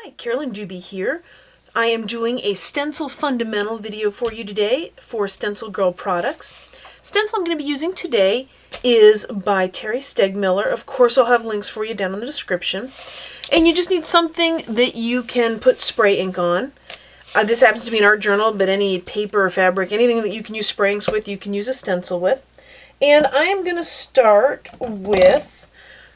Hi, Carolyn Dube here. I am doing a stencil fundamental video for you today for StencilGirl products. Stencil I'm going to be using today is by Terry Stegmiller. Of course, I'll have links for you down in the description. And you just need something that you can put spray ink on. This happens to be an art journal, but any paper or fabric, anything that you can use spray inks with, you can use a stencil with. And I am going to start with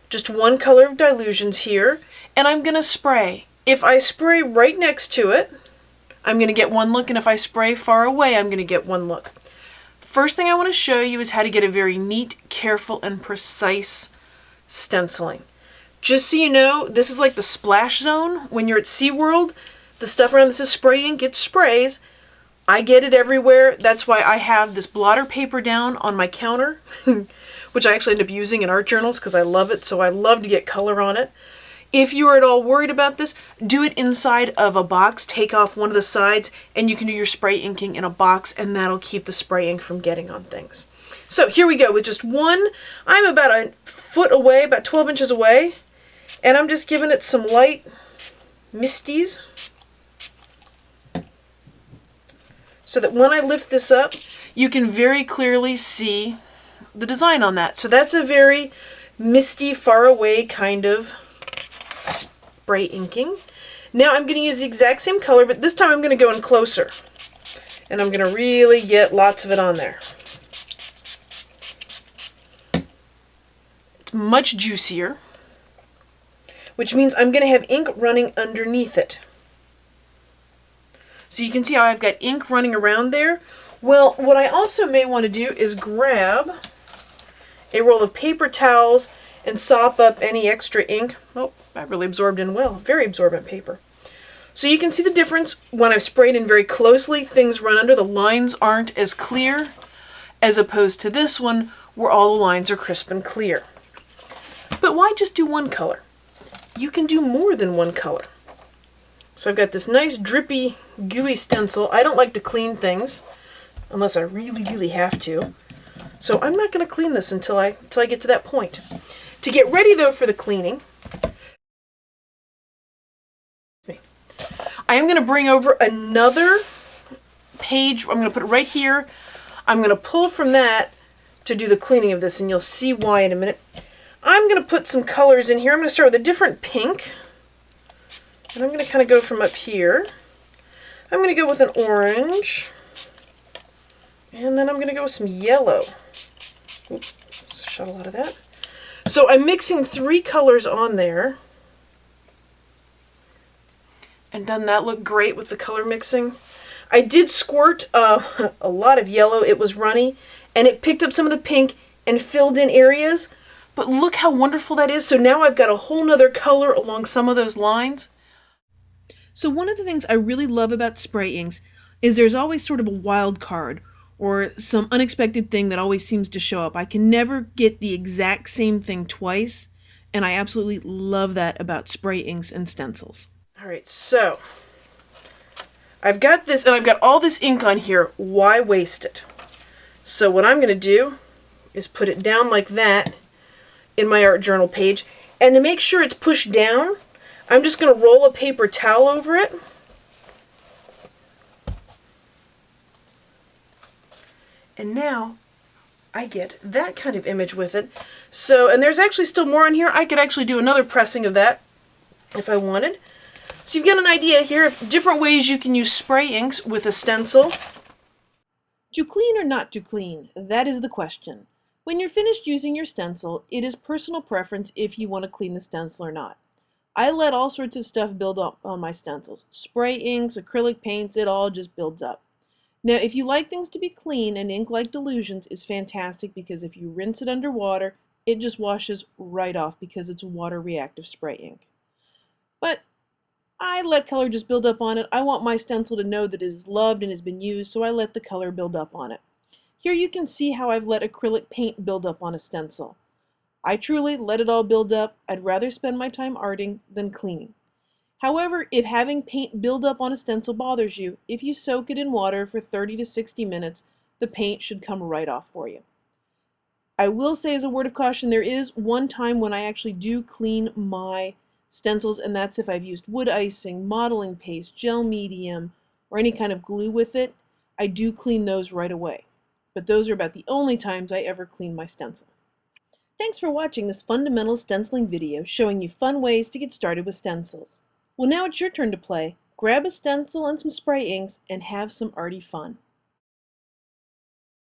just one color of Delusions here, and I'm going to spray. If I spray right next to it, I'm going to get one look, and if I spray far away, I'm going to get one look. First thing I want to show you is how to get a very neat, careful, and precise stenciling. Just so you know, this is like the splash zone. When you're at SeaWorld, the stuff around this is spray ink, it sprays. I get it everywhere. That's why I have this blotter paper down on my counter, which I actually end up using in art journals because I love it, so I love to get color on it. If you are at all worried about this, do it inside of a box. Take off one of the sides and you can do your spray inking in a box, and that'll keep the spray ink from getting on things. So here we go with just one. I'm about a foot away, about 12 inches away, and I'm just giving it some light misties so that when I lift this up, you can very clearly see the design on that. So that's a very misty, far away kind of spray inking. Now I'm going to use the exact same color, but this time I'm going to go in closer. And I'm going to really get lots of it on there. It's much juicier, which means I'm going to have ink running underneath it. So you can see how I've got ink running around there. Well, what I also may want to do is grab a roll of paper towels and sop up any extra ink. Oh, that really absorbed in well. Very absorbent paper. So you can see the difference when I've sprayed in very closely. Things run under. The lines aren't as clear as opposed to this one where all the lines are crisp and clear. But why just do one color? You can do more than one color. So I've got this nice drippy, gooey stencil. I don't like to clean things unless I really, really have to. So I'm not going to clean this until I get to that point. To get ready, though, for the cleaning, I am going to bring over another page. I'm going to put it right here. I'm going to pull from that to do the cleaning of this, and you'll see why in a minute. I'm going to put some colors in here. I'm going to start with a different pink, and I'm going to kind of go from up here. I'm going to go with an orange, and then I'm going to go with some yellow. Oops, shot a lot of that. So I'm mixing three colors on there. And doesn't that look great with the color mixing? I did squirt a lot of yellow. It was runny, and it picked up some of the pink and filled in areas. But look how wonderful that is. So now I've got a whole nother color along some of those lines. So one of the things I really love about spray inks is there's always sort of a wild card, or some unexpected thing that always seems to show up. I can never get the exact same thing twice, and I absolutely love that about spray inks and stencils. All right, so I've got this, and I've got all this ink on here. Why waste it? So what I'm going to do is put it down like that in my art journal page, and to make sure it's pushed down, I'm just going to roll a paper towel over it. And now I get that kind of image with it. So, and there's actually still more on here. I could actually do another pressing of that if I wanted. So you've got an idea here of different ways you can use spray inks with a stencil. To clean or not to clean? That is the question. When you're finished using your stencil, it is personal preference if you want to clean the stencil or not. I let all sorts of stuff build up on my stencils. Spray inks, acrylic paints, it all just builds up. Now, if you like things to be clean, an ink like Delusions is fantastic because if you rinse it under water, it just washes right off because it's water-reactive spray ink. But I let color just build up on it. I want my stencil to know that it is loved and has been used, so I let the color build up on it. Here you can see how I've let acrylic paint build up on a stencil. I truly let it all build up. I'd rather spend my time arting than cleaning. However, if having paint build up on a stencil bothers you, if you soak it in water for 30 to 60 minutes, the paint should come right off for you. I will say as a word of caution, there is one time when I actually do clean my stencils, and that's if I've used wood icing, modeling paste, gel medium, or any kind of glue with it. I do clean those right away. But those are about the only times I ever clean my stencil. Thanks for watching this fundamental stenciling video showing you fun ways to get started with stencils. Well, now it's your turn to play. Grab a stencil and some spray inks and have some arty fun.